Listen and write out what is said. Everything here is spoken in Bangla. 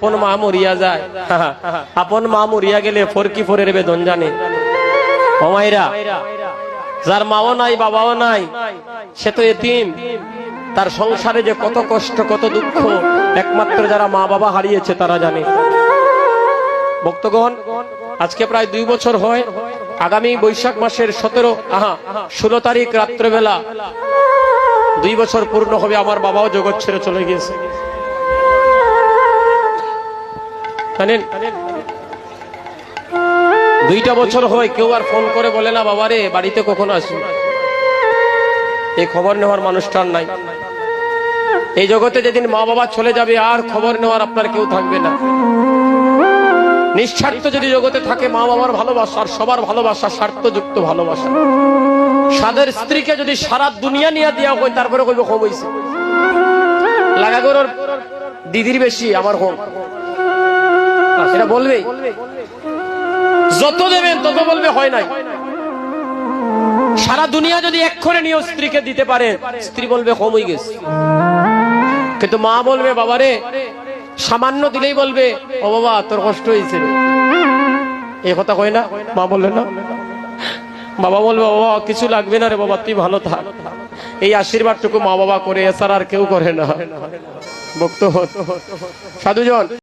আপন মা মরিয়া যায়, আপন মা মরিয়া গেলে ফরকি ফরের বেদন জানে। ও মায়েরা, যার মাও নাই বাবাও নাই সে তো এতিম। তার সংসারে যে কত কষ্ট কত দুঃখ একমাত্র যারা মা বাবা হারিয়েছে তারা জানে। ভক্তগণ, আজকে প্রায় 2 বছর হয়, আগামী বৈশাখ মাসের 16 তারিখ রাত্রেবেলা 2 বছর পূর্ণ হবে। আমার বাবাও জগৎ ছেড়ে চলে গিয়েছে। জানেন, 2টা বছর হয় কেউ আর ফোন করে বলে না বাবারে বাড়িতে কখন আসবে। এই খবর নেওয়ার মানুষটার নাই। এই জগতে যেদিন মা বাবা চলে যাবে আর খবর নেওয়ার আপনার কেউ থাকবে না। নিঃস্বার্থ যদি জগতে থাকে মা বাবার ভালোবাসা আর সবার ভালোবাসা স্বার্থযুক্ত ভালোবাসা। সাদের স্ত্রীকে যদি সারা দুনিয়া নিয়ে দিয়া কই তারপরে কইব কম হইছে, লাগা গরর দিদির বেশি আমার কম, এটা বলবে। যত দেবেন তত বলবে হয় নাই। সারা দুনিয়া যদি এক্ষণে নিয়ে স্ত্রীকে দিতে পারে স্ত্রী বলবে কম হয়ে গেছে। কিন্তু মা বলবে বাবারে, সামান্য দিলেই বলবে ও বাবা তোর কষ্ট হয়েছে। এই কথা কয় না? মা বললে না? বাবা বলবে বাবা কিছু লাগবে না রে বাবা, তুই ভালো থাক। এই আশীর্বাদটুকু মা বাবা করে, এছাড়া আর কেউ করে না। ভক্ত সাধুজন।